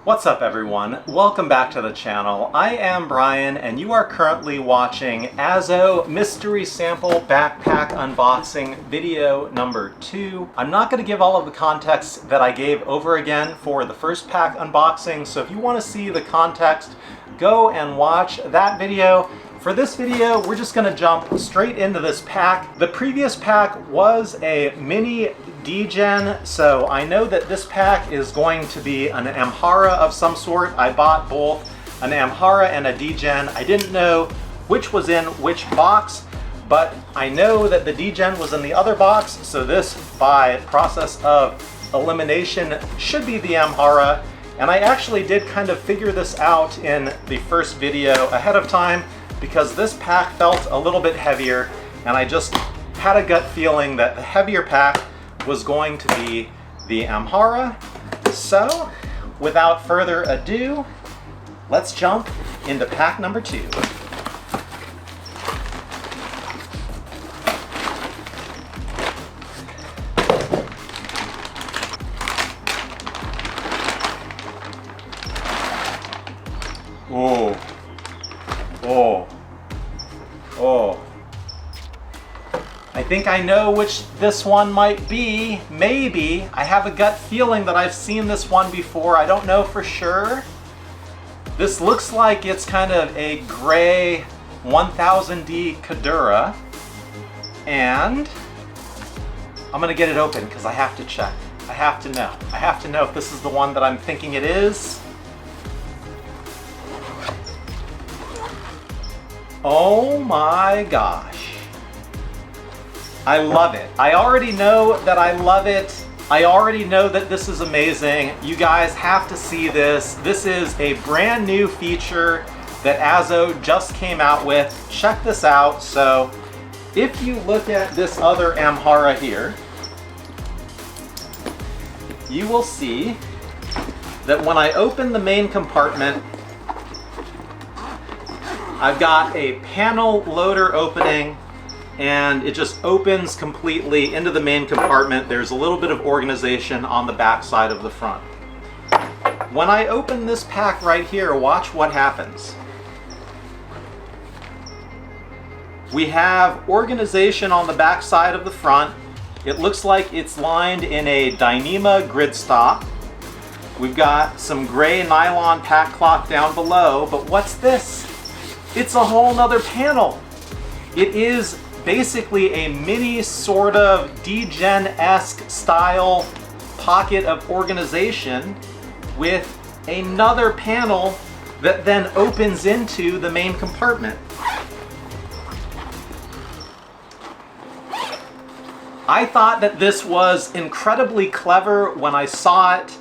What's up everyone? Welcome back to the channel. I am Brian and you are currently watching AZO Mystery Sample Backpack Unboxing video number 2. I'm not going to give all of the context that I gave over again for the first pack unboxing, so if you want to see the context, go and watch that video. For this video, we're just going to jump straight into this pack. The previous pack was a mini D-Gen, so I know that this pack is going to be an Amhara of some sort. I bought both an Amhara and a D-Gen. I didn't know which was in which box, but I know that the D-Gen was in the other box, so this, by process of elimination, should be the Amhara. And I actually did kind of figure this out in the first video ahead of time, because this pack felt a little bit heavier, and I just had a gut feeling that the heavier pack was going to be the Amhara. So, without further ado, let's jump into pack number 2. Oh. Oh. Oh. I think I know which this one might be. Maybe. I have a gut feeling that I've seen this one before. I don't know for sure. This looks like it's kind of a gray 1000D Kadura. And I'm gonna get it open because I have to check. I have to know. I have to know if this is the one that I'm thinking it is. Oh my gosh. I love it. I already know that I love it. I already know that this is amazing. You guys have to see this. This is a brand new feature that AZO just came out with. Check this out. So if you look at this other Amhara here, you will see that when I open the main compartment, I've got a panel loader opening, and it just opens completely into the main compartment. There's a little bit of organization on the back side of the front. When I open this pack right here, watch what happens. We have organization on the back side of the front. It looks like it's lined in a Dyneema grid stop. We've got some gray nylon pack cloth down below, but what's this? It's a whole nother panel. It is basically a mini sort of D-Gen-esque style pocket of organization with another panel that then opens into the main compartment. I thought that this was incredibly clever when I saw it,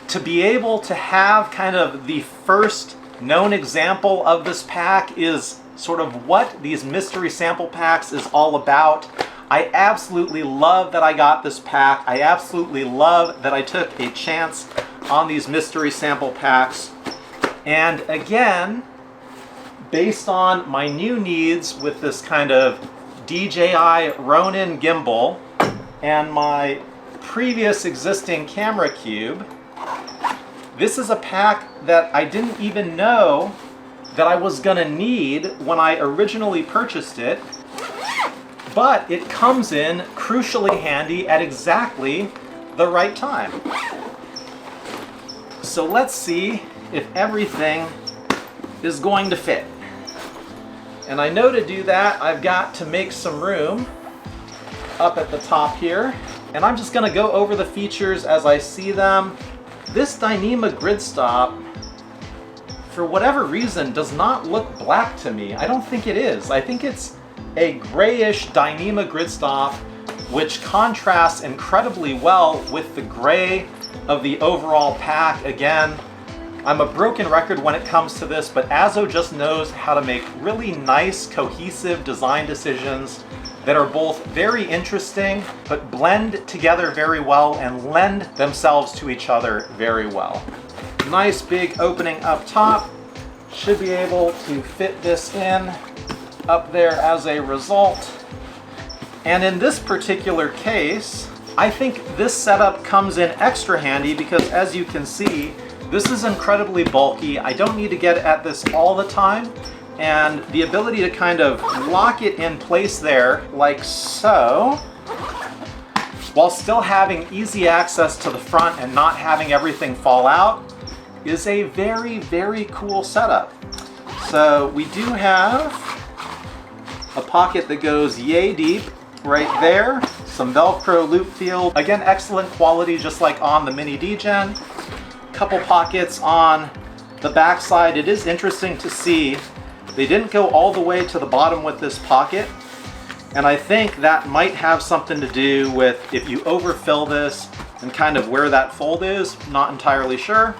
to be able to have kind of the first known example of this pack is sort of what these mystery sample packs is all about. I absolutely love that I got this pack. I absolutely love that I took a chance on these mystery sample packs. And again, based on my new needs with this kind of DJI Ronin gimbal and my previous existing camera cube, this is a pack that I didn't even know that I was gonna need when I originally purchased it, but it comes in crucially handy at exactly the right time. So let's see if everything is going to fit. And I know to do that, I've got to make some room up at the top here, and I'm just gonna go over the features as I see them. This Dyneema grid stop, for whatever reason, does not look black to me. I don't think it is. I think it's a grayish Dyneema grid stop, which contrasts incredibly well with the gray of the overall pack. Again, I'm a broken record when it comes to this, but AZO just knows how to make really nice, cohesive design decisions that are both very interesting, but blend together very well and lend themselves to each other very well. Nice big opening up top. Should be able to fit this in up there as a result. And in this particular case, I think this setup comes in extra handy because, as you can see, this is incredibly bulky. I don't need to get at this all the time. And the ability to kind of lock it in place there, like so, while still having easy access to the front and not having everything fall out, is a very, very cool setup. So we do have a pocket that goes yay deep right there, some Velcro loop field. Again, excellent quality, just like on the Mini D-Gen. Couple pockets on the back side. It is interesting to see they didn't go all the way to the bottom with this pocket. And I think that might have something to do with if you overfill this and kind of where that fold is, not entirely sure.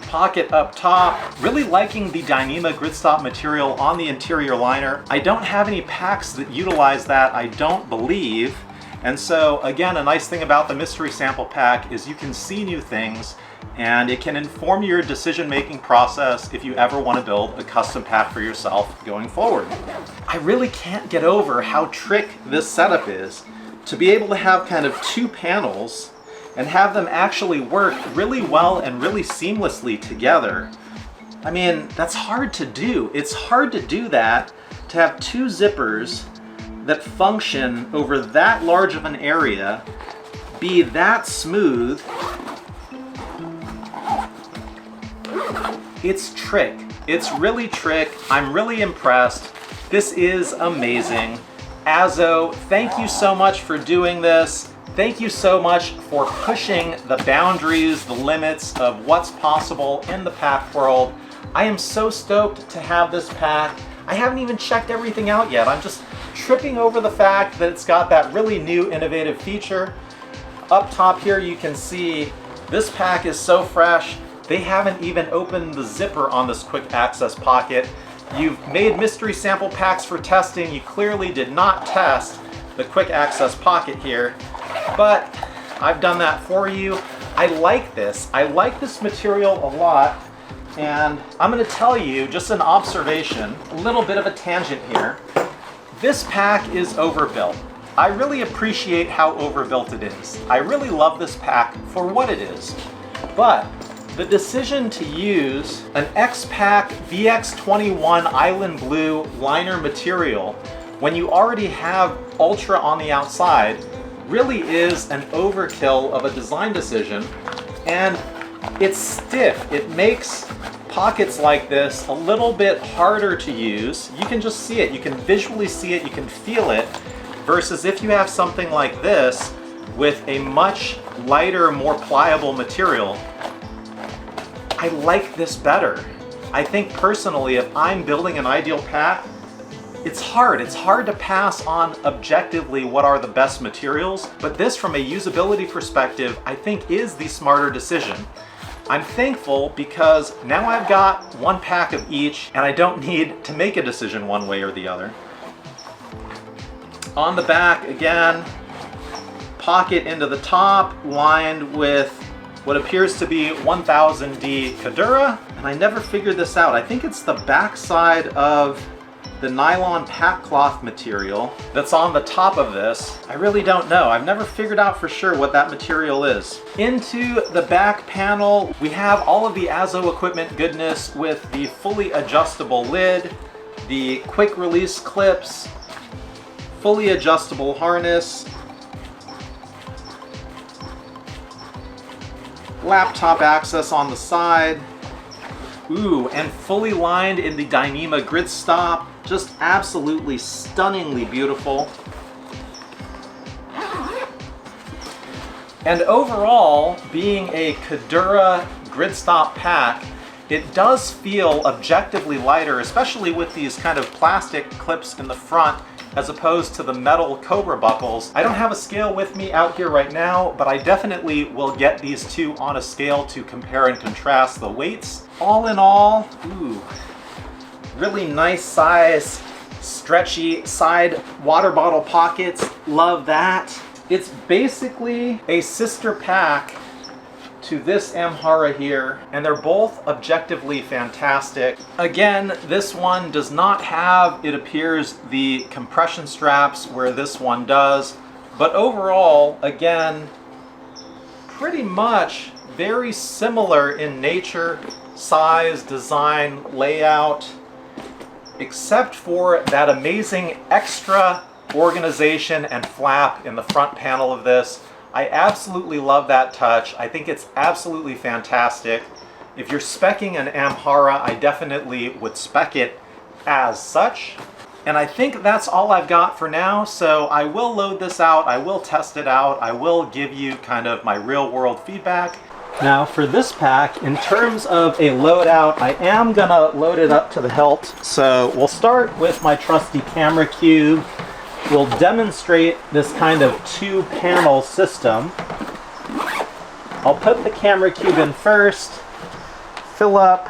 Pocket up top. Really liking the Dyneema gridstop material on the interior liner. I don't have any packs that utilize that, I don't believe. And so again, a nice thing about the mystery sample pack is you can see new things and it can inform your decision-making process if you ever want to build a custom pack for yourself going forward. I really can't get over how trick this setup is. To be able to have kind of two panels and have them actually work really well and really seamlessly together. I mean, that's hard to do. It's hard to do that, to have two zippers that function over that large of an area, be that smooth. It's trick. It's really trick. I'm really impressed. This is amazing. AZO, thank you so much for doing this. Thank you so much for pushing the boundaries, the limits of what's possible in the pack world. I am so stoked to have this pack. I haven't even checked everything out yet. I'm just tripping over the fact that it's got that really new innovative feature. Up top here you can see this pack is so fresh. They haven't even opened the zipper on this quick access pocket. You've made mystery sample packs for testing. You clearly did not test the quick access pocket here, but I've done that for you. I like this. I like this material a lot. And I'm going to tell you just an observation, a little bit of a tangent here. This pack is overbuilt. I really appreciate how overbuilt it is. I really love this pack for what it is. But the decision to use an X-Pack VX21 Island Blue liner material when you already have Ultra on the outside really is an overkill of a design decision. And it's stiff. It makes pockets like this a little bit harder to use. You can just see it. You can visually see it. You can feel it. Versus if you have something like this with a much lighter, more pliable material, I like this better. I think personally, if I'm building an ideal pack, it's hard. It's hard to pass on objectively what are the best materials, but this from a usability perspective, I think is the smarter decision. I'm thankful because now I've got one pack of each and I don't need to make a decision one way or the other. On the back, again, pocket into the top, lined with what appears to be 1000D Kadura, and I never figured this out. I think it's the back side of the nylon pack cloth material that's on the top of this. I really don't know. I've never figured out for sure what that material is. Into the back panel, we have all of the AZO equipment goodness with the fully adjustable lid, the quick release clips, fully adjustable harness, laptop access on the side. Ooh, and fully lined in the Dyneema grid stop. Just absolutely stunningly beautiful. And overall, being a Kadura grid stop pack, it does feel objectively lighter, especially with these kind of plastic clips in the front as opposed to the metal Cobra buckles. I don't have a scale with me out here right now, but I definitely will get these two on a scale to compare and contrast the weights. All in all, ooh, really nice size, stretchy side water bottle pockets. Love that. It's basically a sister pack to this Amhara here, and they're both objectively fantastic. Again, this one does not have, it appears, the compression straps where this one does, but overall, again, pretty much very similar in nature, size, design, layout, except for that amazing extra organization and flap in the front panel of this. I absolutely love that touch. I think it's absolutely fantastic. If you're speccing an Amhara, I definitely would spec it as such. And I think that's all I've got for now, so I will load this out, I will test it out, I will give you kind of my real world feedback. Now for this pack, in terms of a loadout, I am gonna load it up to the hilt. So we'll start with my trusty camera cube. We'll demonstrate this kind of 2-panel system. I'll put the camera cube in first, fill up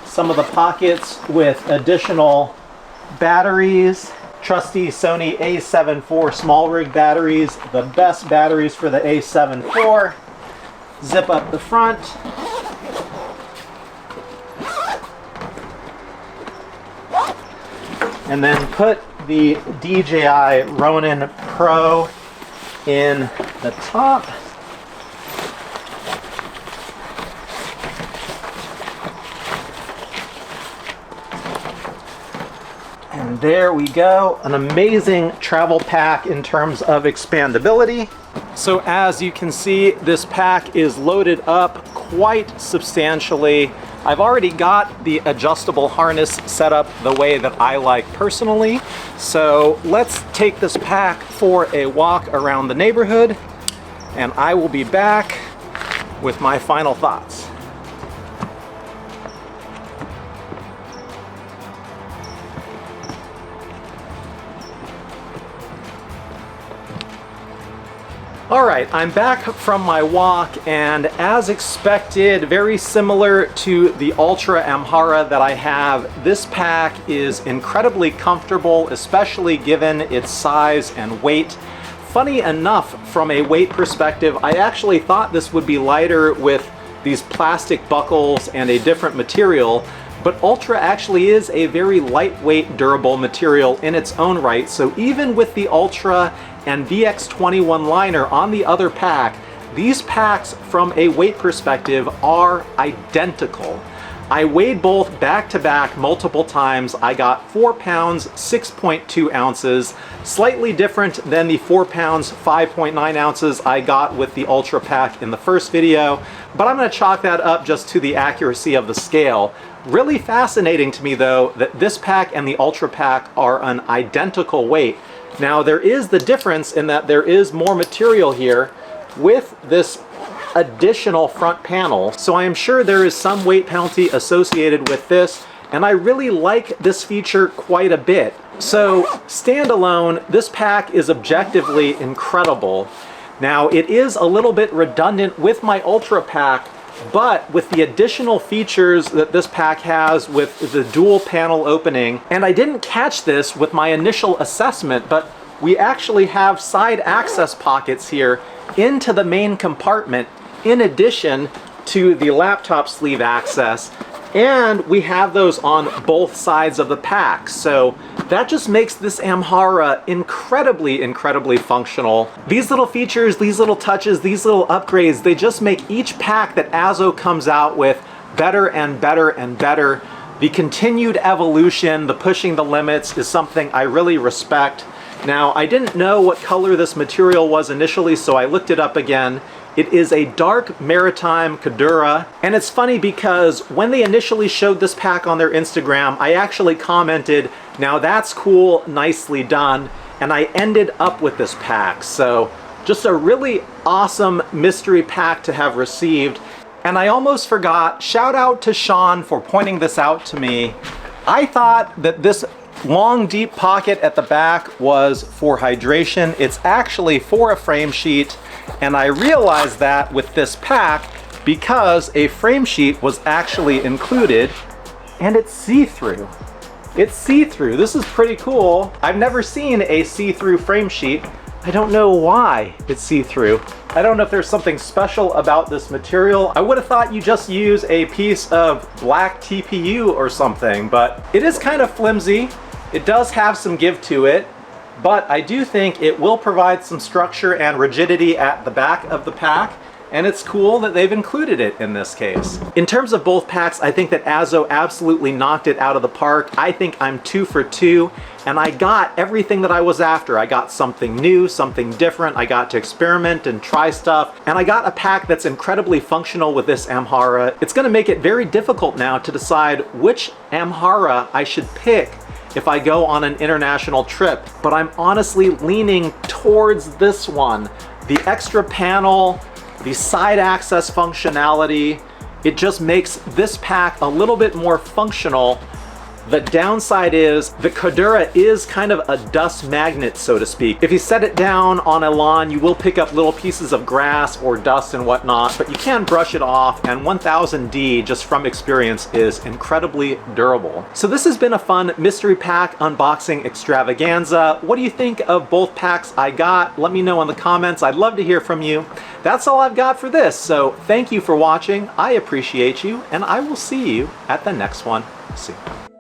some of the pockets with additional batteries. Trusty Sony A7 IV small rig batteries, the best batteries for the A7 IV. Zip up the front. And then put the DJI Ronin Pro in the top. And there we go, an amazing travel pack in terms of expandability. So as you can see, this pack is loaded up quite substantially. I've already got the adjustable harness set up the way that I like personally. So let's take this pack for a walk around the neighborhood, and I will be back with my final thoughts. All right, I'm back from my walk, and as expected, very similar to the Ultra Amhara that I have, this pack is incredibly comfortable, especially given its size and weight. Funny enough, from a weight perspective, I actually thought this would be lighter with these plastic buckles and a different material, but Ultra actually is a very lightweight, durable material in its own right. So even with the Ultra and VX21 liner on the other pack, these packs from a weight perspective are identical. I weighed both back to back multiple times. I got 4 pounds, 6.2 ounces, slightly different than the 4 pounds, 5.9 ounces I got with the Ultra pack in the first video, but I'm gonna chalk that up just to the accuracy of the scale. Really fascinating to me though, that this pack and the Ultra pack are an identical weight. Now there is the difference in that there is more material here with this additional front panel, so I am sure there is some weight penalty associated with this, and I really like this feature quite a bit. So standalone, this pack is objectively incredible. Now it is a little bit redundant with my Ultra pack, but with the additional features that this pack has with the dual panel opening, and I didn't catch this with my initial assessment, but we actually have side access pockets here into the main compartment in addition to the laptop sleeve access, and we have those on both sides of the pack. So that just makes this Amhara incredibly functional. These little features, these little touches, these little upgrades, they just make each pack that AZO comes out with better and better and better. The continued evolution, the pushing the limits is something I really respect. Now, I didn't know what color this material was initially, so I looked it up again. It is a dark maritime Kadura, and it's funny because when they initially showed this pack on their Instagram, I actually commented, "Now that's cool, nicely done," and I ended up with this pack. So just a really awesome mystery pack to have received. And I almost forgot, shout out to Sean for pointing this out to me. I thought that this long deep pocket at the back was for hydration. It's actually for a frame sheet, and I realized that with this pack because a frame sheet was actually included, and it's see-through. It's see-through. This is pretty cool. I've never seen a see-through frame sheet, I don't know why it's see-through. I don't know if there's something special about this material. I would have thought you just use a piece of black TPU or something, but it is kind of flimsy. It does have some give to it, but I do think it will provide some structure and rigidity at the back of the pack. And it's cool that they've included it in this case. In terms of both packs, I think that AZO absolutely knocked it out of the park. I think I'm 2 for 2, and I got everything that I was after. I got something new, something different. I got to experiment and try stuff, and I got a pack that's incredibly functional with this Amhara. It's gonna make it very difficult now to decide which Amhara I should pick if I go on an international trip, but I'm honestly leaning towards this one. The extra panel, the side access functionality, it just makes this pack a little bit more functional. The downside is the Cordura is kind of a dust magnet, so to speak. If you set it down on a lawn, you will pick up little pieces of grass or dust and whatnot, but you can brush it off, and 1000D, just from experience, is incredibly durable. So this has been a fun mystery pack unboxing extravaganza. What do you think of both packs I got? Let me know in the comments. I'd love to hear from you. That's all I've got for this, so thank you for watching. I appreciate you, and I will see you at the next one. See you.